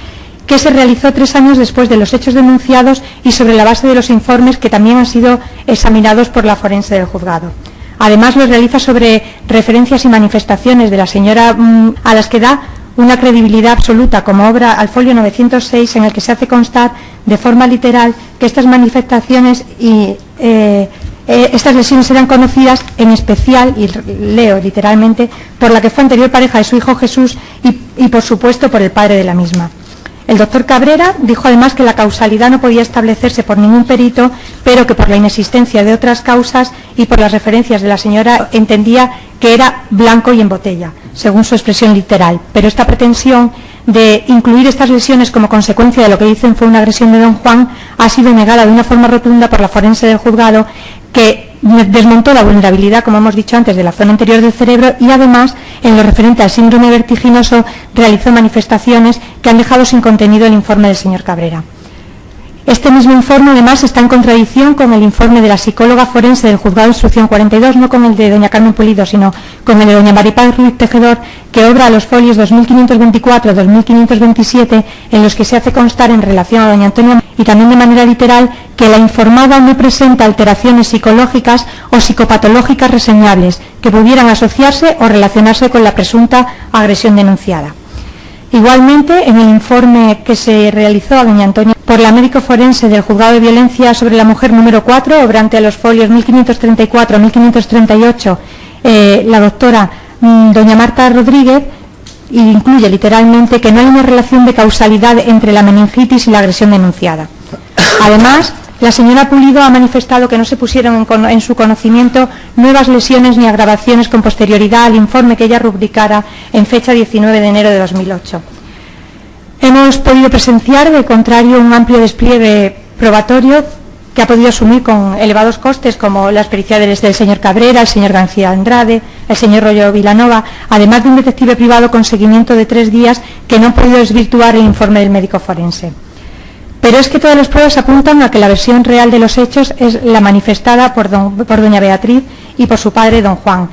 que se realizó 3 años después de los hechos denunciados y sobre la base de los informes que también han sido examinados por la forense del juzgado. Además, los realiza sobre referencias y manifestaciones de la señora a las que da una credibilidad absoluta, como obra al folio 906, en el que se hace constar de forma literal que estas manifestaciones y estas lesiones eran conocidas en especial, y leo literalmente, por la que fue anterior pareja de su hijo Jesús y por supuesto por el padre de la misma. El doctor Cabrera dijo además que la causalidad no podía establecerse por ningún perito, pero que por la inexistencia de otras causas y por las referencias de la señora entendía que era blanco y en botella, según su expresión literal. Pero esta pretensión de incluir estas lesiones como consecuencia de lo que dicen fue una agresión de don Juan ha sido negada de una forma rotunda por la forense del juzgado, que desmontó la vulnerabilidad, como hemos dicho antes, de la zona anterior del cerebro y además, en lo referente al síndrome vertiginoso, realizó manifestaciones que han dejado sin contenido el informe del señor Cabrera. Este mismo informe, además, está en contradicción con el informe de la psicóloga forense del Juzgado de Instrucción 42, no con el de doña Carmen Pulido, sino con el de doña Maripaz Ruiz Tejedor, que obra a los folios 2524 a 2527, en los que se hace constar en relación a doña Antonia, y también de manera literal, que la informada no presenta alteraciones psicológicas o psicopatológicas reseñables que pudieran asociarse o relacionarse con la presunta agresión denunciada. Igualmente, en el informe que se realizó a doña Antonia por la médico forense del Juzgado de Violencia sobre la Mujer número 4, obrante a los folios 1534 a 1538, la doctora doña Marta Rodríguez incluye literalmente que no hay una relación de causalidad entre la meningitis y la agresión denunciada. Además, la señora Pulido ha manifestado que no se pusieron en su conocimiento nuevas lesiones ni agravaciones con posterioridad al informe que ella rubricara en fecha 19 de enero de 2008. Hemos podido presenciar, de contrario, un amplio despliegue probatorio que ha podido asumir con elevados costes, como las periciales del señor Cabrera, el señor García Andrade, el señor Rollo Vilanova, además de un detective privado con seguimiento de 3 días que no ha podido desvirtuar el informe del médico forense. Pero es que todas las pruebas apuntan a que la versión real de los hechos es la manifestada por doña Beatriz y por su padre, don Juan.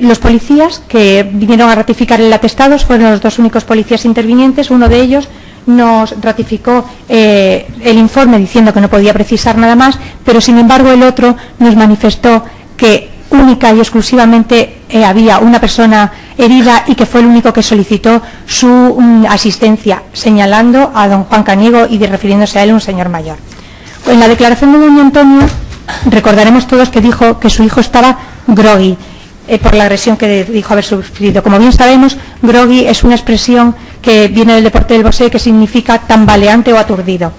Los policías que vinieron a ratificar el atestado fueron los 2 únicos policías intervinientes. Uno de ellos nos ratificó el informe diciendo que no podía precisar nada más, pero sin embargo el otro nos manifestó que única y exclusivamente había una persona herida y que fue el único que solicitó su asistencia, señalando a don Juan Caniego y refiriéndose a él un señor mayor. En la declaración de doña Antonia recordaremos todos que dijo que su hijo estaba groggy por la agresión que dijo haber sufrido. Como bien sabemos, groggy es una expresión que viene del deporte del boxeo, que significa tambaleante o aturdido.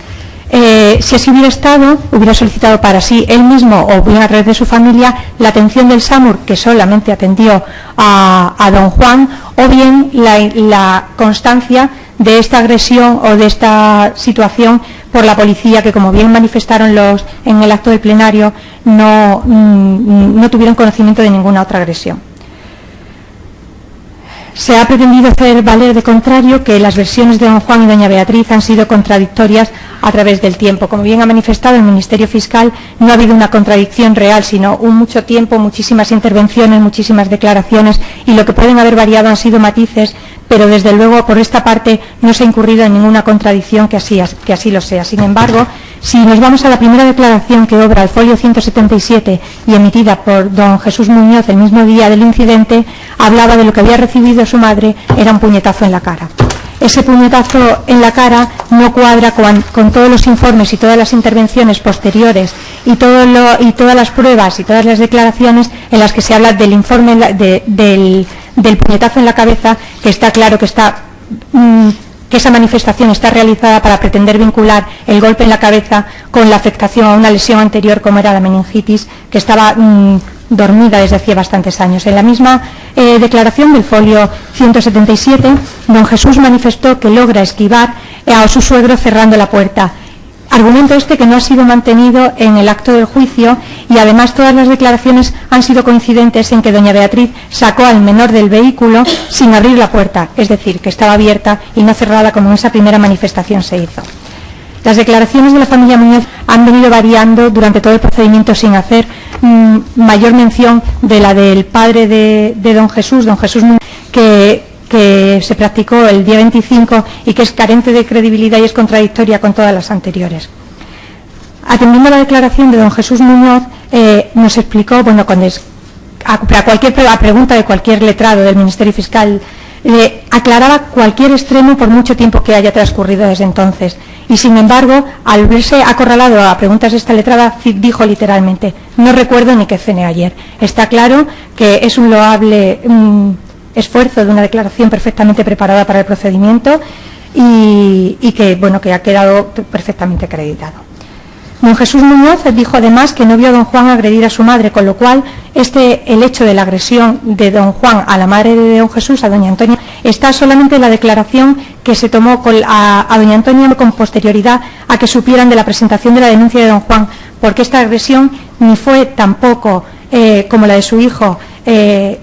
Si así hubiera estado, hubiera solicitado para sí él mismo o bien a través de su familia la atención del SAMUR, que solamente atendió a don Juan, o bien la constancia de esta agresión o de esta situación por la policía, que como bien manifestaron en el acto del plenario, no tuvieron conocimiento de ninguna otra agresión. Se ha pretendido hacer valer de contrario que las versiones de don Juan y doña Beatriz han sido contradictorias a través del tiempo. Como bien ha manifestado el Ministerio Fiscal, no ha habido una contradicción real, sino mucho tiempo, muchísimas intervenciones, muchísimas declaraciones, y lo que pueden haber variado han sido matices pero desde luego por esta parte no se ha incurrido en ninguna contradicción que así lo sea. Sin embargo, si nos vamos a la primera declaración que obra el folio 177 y emitida por don Jesús Muñoz el mismo día del incidente, hablaba de lo que había recibido su madre, era un puñetazo en la cara. Ese puñetazo en la cara no cuadra con todos los informes y todas las intervenciones posteriores y todas las pruebas y todas las declaraciones en las que se habla del informe del puñetazo en la cabeza, que está claro que esa manifestación está realizada para pretender vincular el golpe en la cabeza con la afectación a una lesión anterior como era la meningitis, que estaba dormida desde hacía bastantes años. En la misma declaración del folio 177, don Jesús manifestó que logra esquivar a su suegro cerrando la puerta. Argumento este que no ha sido mantenido en el acto del juicio, y además todas las declaraciones han sido coincidentes en que doña Beatriz sacó al menor del vehículo sin abrir la puerta, es decir, que estaba abierta y no cerrada como en esa primera manifestación se hizo. Las declaraciones de la familia Muñoz han venido variando durante todo el procedimiento sin hacer mayor mención de la del padre de don Jesús Muñoz, que se practicó el día 25 y que es carente de credibilidad y es contradictoria con todas las anteriores. Atendiendo a la declaración de don Jesús Muñoz, nos explicó, bueno, a pregunta de cualquier letrado del Ministerio Fiscal, aclaraba cualquier extremo por mucho tiempo que haya transcurrido desde entonces. Y sin embargo, al verse acorralado a preguntas de esta letrada, dijo literalmente: no recuerdo ni qué cené ayer. Está claro que es un loable esfuerzo de una declaración perfectamente preparada para el procedimiento y que ha quedado perfectamente acreditado. Don Jesús Muñoz dijo además que no vio a don Juan agredir a su madre, con lo cual el hecho de la agresión de don Juan a la madre de don Jesús, a doña Antonia, está solamente en la declaración que se tomó a doña Antonia con posterioridad a que supieran de la presentación de la denuncia de don Juan, porque esta agresión ni fue tampoco como la de su hijo,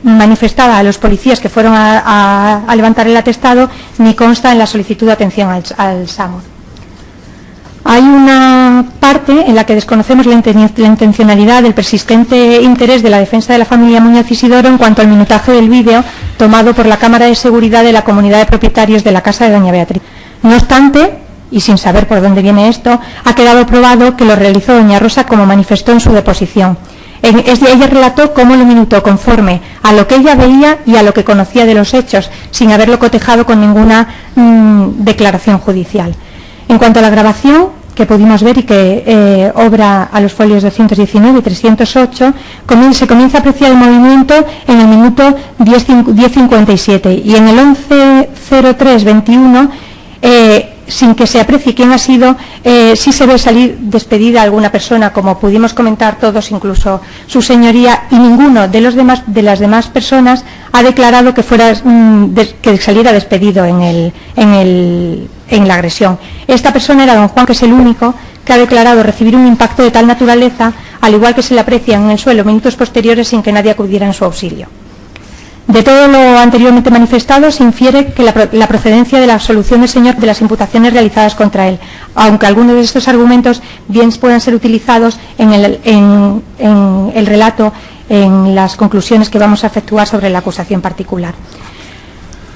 manifestada a los policías que fueron a levantar el atestado, ni consta en la solicitud de atención al SAMUR. Hay una parte en la que desconocemos la intencionalidad del persistente interés de la defensa de la familia Muñoz Isidoro en cuanto al minutaje del vídeo tomado por la Cámara de Seguridad de la Comunidad de Propietarios de la casa de doña Beatriz. No obstante, y sin saber por dónde viene esto, ha quedado probado que lo realizó doña Rosa como manifestó en su deposición. Ella relató cómo lo minutó conforme a lo que ella veía y a lo que conocía de los hechos, sin haberlo cotejado con ninguna declaración judicial. En cuanto a la grabación que pudimos ver y que obra a los folios 219 y 308, se comienza a apreciar el movimiento en el minuto 10:57 y en el 11:03:21, sin que se aprecie quién ha sido, sí se ve salir despedida alguna persona, como pudimos comentar todos, incluso su señoría, y ninguno de las demás personas ha declarado que saliera despedido en la agresión. Esta persona era don Juan, que es el único que ha declarado recibir un impacto de tal naturaleza, al igual que se le aprecian en el suelo minutos posteriores sin que nadie acudiera en su auxilio. De todo lo anteriormente manifestado se infiere que la procedencia de la absolución del señor de las imputaciones realizadas contra él, aunque algunos de estos argumentos bien puedan ser utilizados en el relato, en las conclusiones que vamos a efectuar sobre la acusación particular.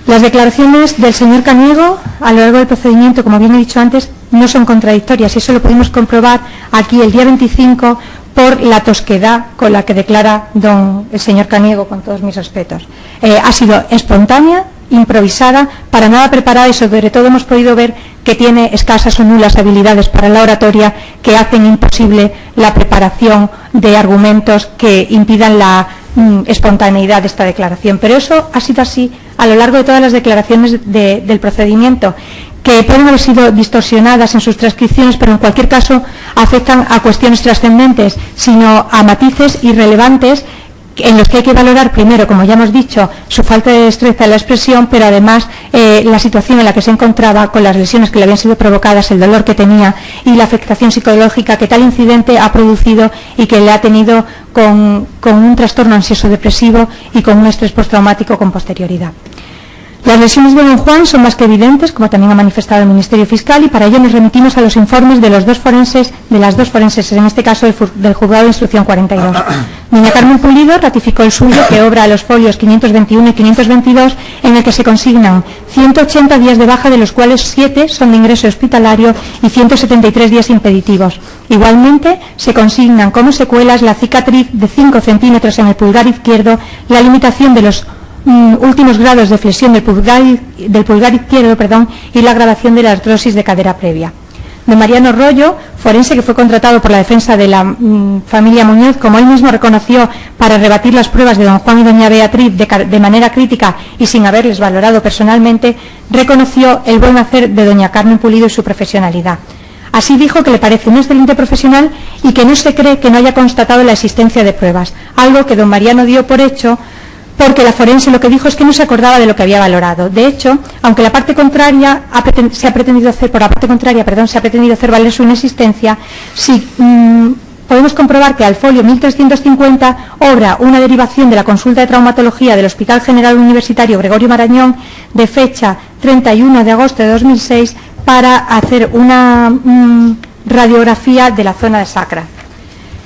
Las declaraciones del señor Caniego a lo largo del procedimiento, como bien he dicho antes, no son contradictorias, y eso lo pudimos comprobar aquí el día 25 por la tosquedad con la que declara el señor Caniego, con todos mis respetos. Ha sido espontánea, improvisada, para nada preparada, y sobre todo hemos podido ver que tiene escasas o nulas habilidades para la oratoria, que hacen imposible la preparación de argumentos que impidan la espontaneidad de esta declaración. Pero eso ha sido así a lo largo de todas las declaraciones del procedimiento, que pueden haber sido distorsionadas en sus transcripciones, pero en cualquier caso afectan a cuestiones trascendentes, sino a matices irrelevantes en los que hay que valorar primero, como ya hemos dicho, su falta de destreza en la expresión, pero además la situación en la que se encontraba, con las lesiones que le habían sido provocadas, el dolor que tenía y la afectación psicológica que tal incidente ha producido y que le ha tenido con un trastorno ansioso depresivo y con un estrés postraumático con posterioridad. Las lesiones de don Juan son más que evidentes, como también ha manifestado el Ministerio Fiscal, y para ello nos remitimos a los informes de las dos forenses, en este caso del Juzgado de Instrucción 42. Doña Carmen Pulido ratificó el suyo, que obra a los folios 521 y 522, en el que se consignan 180 días de baja, de los cuales 7 son de ingreso hospitalario y 173 días impeditivos. Igualmente, se consignan como secuelas la cicatriz de 5 centímetros en el pulgar izquierdo, la limitación de los últimos grados de flexión del pulgar izquierdo, y la agravación de la artrosis de cadera previa. Don Mariano Rollo, forense que fue contratado por la defensa de la familia Muñoz, como él mismo reconoció, para rebatir las pruebas de don Juan y doña Beatriz de manera crítica y sin haberles valorado personalmente, reconoció el buen hacer de doña Carmen Pulido y su profesionalidad. Así dijo que le parece un excelente profesional y que no se cree que no haya constatado la existencia de pruebas, algo que don Mariano dio por hecho, porque la forense lo que dijo es que no se acordaba de lo que había valorado. De hecho, aunque la parte contraria se ha pretendido hacer valer su inexistencia, sí, podemos comprobar que al folio 1350 obra una derivación de la consulta de traumatología del Hospital General Universitario Gregorio Marañón de fecha 31 de agosto de 2006 para hacer una radiografía de la zona de sacra.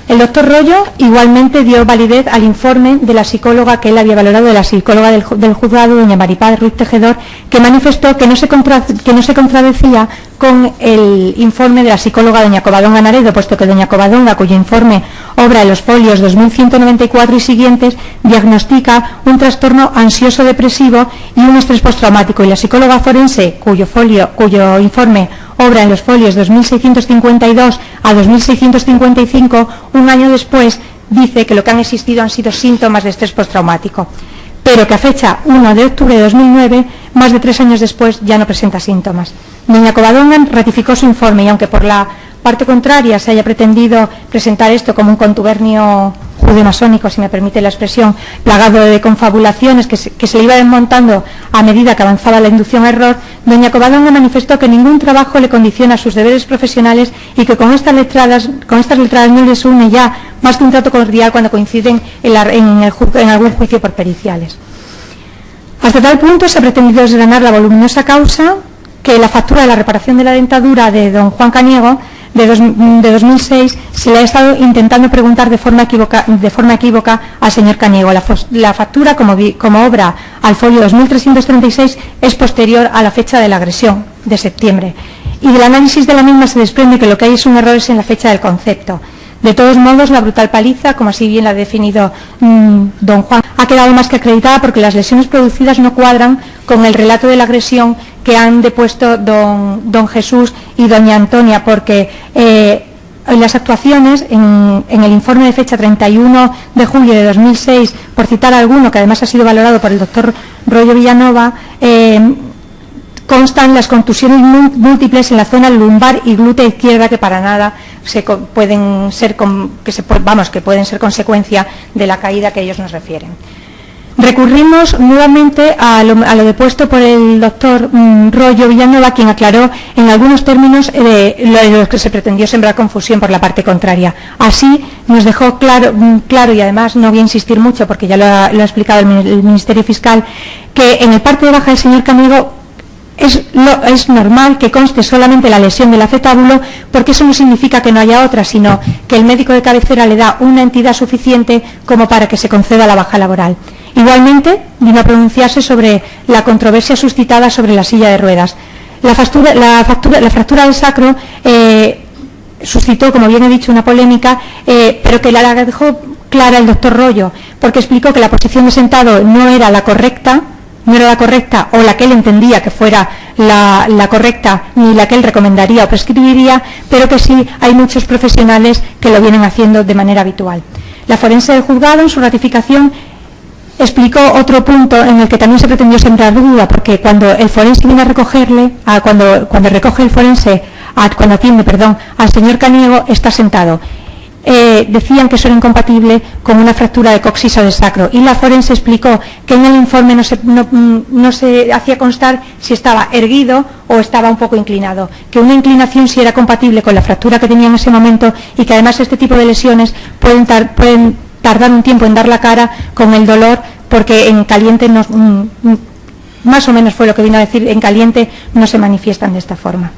El doctor Rollo igualmente dio validez al informe de la psicóloga que él había valorado, de la psicóloga del juzgado, doña Maripaz Ruiz Tejedor, que manifestó que no se contradecía con el informe de la psicóloga doña Covadonga Naredo, puesto que doña Covadonga, cuyo informe obra en los folios 2194 y siguientes, diagnostica un trastorno ansioso-depresivo y un estrés postraumático, y la psicóloga forense, cuyo informe obra en los folios 2652 a 2655, un año después, dice que lo que han existido han sido síntomas de estrés postraumático, pero que a fecha 1 de octubre de 2009, más de 3 años después, ya no presenta síntomas. Doña Covadonga ratificó su informe, y aunque por la parte contraria se haya pretendido presentar esto como un contubernio judeomasónico, si me permite la expresión, plagado de confabulaciones que se le iba desmontando a medida que avanzaba la inducción a error, doña Covadonga manifestó que ningún trabajo le condiciona sus deberes profesionales y que con estas letradas no les une ya más que un trato cordial cuando coinciden en algún juicio por periciales. Hasta tal punto se ha pretendido desgranar la voluminosa causa que la factura de la reparación de la dentadura de don Juan Caniego de 2006 se le ha estado intentando preguntar de forma equívoca al señor Caniego. La factura, como obra al folio 2336, es posterior a la fecha de la agresión, de septiembre, y del análisis de la misma se desprende que lo que hay es un error en la fecha del concepto. De todos modos, la brutal paliza, como así bien la ha definido don Juan, ha quedado más que acreditada porque las lesiones producidas no cuadran con el relato de la agresión que han depuesto don Jesús y doña Antonia, porque en las actuaciones, en el informe de fecha 31 de julio de 2006, por citar alguno, que además ha sido valorado por el doctor Rollo Villanova, constan las contusiones múltiples en la zona lumbar y glútea izquierda que para nada pueden ser consecuencia de la caída que ellos nos refieren. Recurrimos nuevamente a lo depuesto por el doctor Rollo Villanova, quien aclaró en algunos términos lo que se pretendió sembrar confusión por la parte contraria. Así nos dejó claro, y además no voy a insistir mucho porque ya lo ha explicado el Ministerio Fiscal, que en el parte de baja del señor Caniego es normal que conste solamente la lesión del acetábulo, porque eso no significa que no haya otra, sino que el médico de cabecera le da una entidad suficiente como para que se conceda la baja laboral. Igualmente, vino a pronunciarse sobre la controversia suscitada sobre la silla de ruedas. La fractura del sacro suscitó, como bien he dicho, una polémica, pero que la dejó clara el doctor Rollo, porque explicó que la posición de sentado no era la correcta o la que él entendía que fuera la correcta, ni la que él recomendaría o prescribiría, pero que sí hay muchos profesionales que lo vienen haciendo de manera habitual. La forense del juzgado, en su ratificación, explicó otro punto en el que también se pretendió sembrar duda, porque cuando el forense viene a recogerle, cuando recoge el forense, cuando atiende, al señor Caniego, está sentado. Decían que eso era incompatible con una fractura de coxis o de sacro, y la forense explicó que en el informe no se hacía constar si estaba erguido o estaba un poco inclinado, que una inclinación sí era compatible con la fractura que tenía en ese momento, y que además este tipo de lesiones pueden tardar un tiempo en dar la cara con el dolor, porque en caliente más o menos fue lo que vino a decir en caliente, no se manifiestan de esta forma.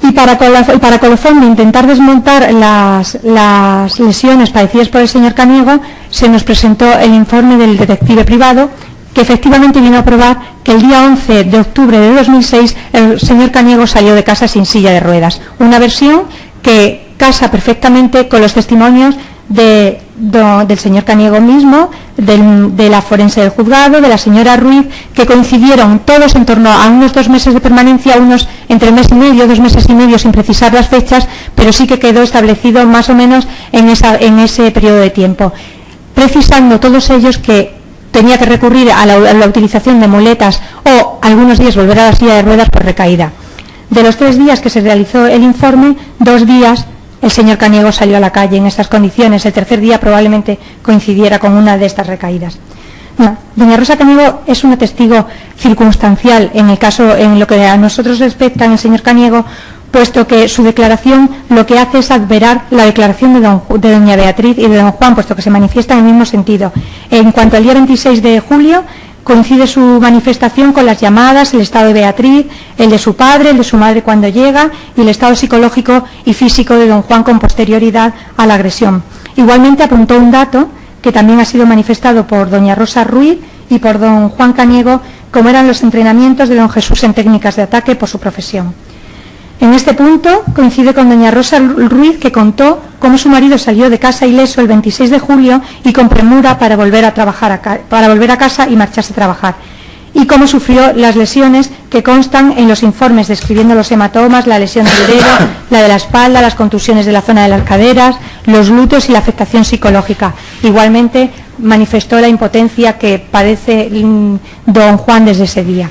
Y para colofón de intentar desmontar las lesiones padecidas por el señor Caniego, se nos presentó el informe del detective privado, que efectivamente vino a probar que el día 11 de octubre de 2006 el señor Caniego salió de casa sin silla de ruedas. Una versión que casa perfectamente con los testimonios del señor Caniego mismo, de la forense del juzgado, de la señora Ruiz, que coincidieron todos en torno a unos 2 meses de permanencia, unos entre mes y medio, 2 meses y medio, sin precisar las fechas, pero sí que quedó establecido más o menos en ese periodo de tiempo, precisando todos ellos que tenía que recurrir a la utilización de muletas o algunos días volver a la silla de ruedas por recaída. De los 3 días que se realizó el informe, 2 días el señor Caniego salió a la calle en estas condiciones. El tercer día probablemente coincidiera con una de estas recaídas. Doña Rosa Caniego es una testigo circunstancial en el caso, en lo que a nosotros respecta en el señor Caniego, puesto que su declaración lo que hace es adverar la declaración de doña Beatriz y de don Juan, puesto que se manifiesta en el mismo sentido. En cuanto al día 26 de julio, coincide su manifestación con las llamadas, el estado de Beatriz, el de su padre, el de su madre cuando llega y el estado psicológico y físico de don Juan con posterioridad a la agresión. Igualmente apuntó un dato que también ha sido manifestado por doña Rosa Ruiz y por don Juan Caniego, como eran los entrenamientos de don Jesús en técnicas de ataque por su profesión. En este punto coincide con doña Rosa Ruiz, que contó cómo su marido salió de casa ileso el 26 de julio y con premura para volver a casa y marcharse a trabajar, y cómo sufrió las lesiones que constan en los informes describiendo los hematomas, la lesión del dedo, la de la espalda, las contusiones de la zona de las caderas, los glúteos y la afectación psicológica. Igualmente manifestó la impotencia que padece don Juan desde ese día.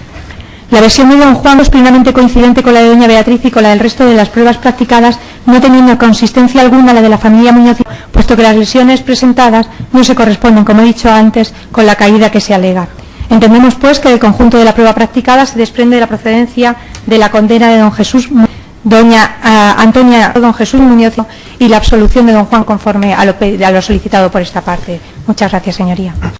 La versión de don Juan es plenamente coincidente con la de doña Beatriz y con la del resto de las pruebas practicadas, no teniendo consistencia alguna la de la familia Muñoz, puesto que las lesiones presentadas no se corresponden, como he dicho antes, con la caída que se alega. Entendemos, pues, que del conjunto de la prueba practicada se desprende la procedencia de la condena de don Jesús, doña Antonia, don Jesús Muñoz, y la absolución de don Juan conforme a lo solicitado por esta parte. Muchas gracias, señoría.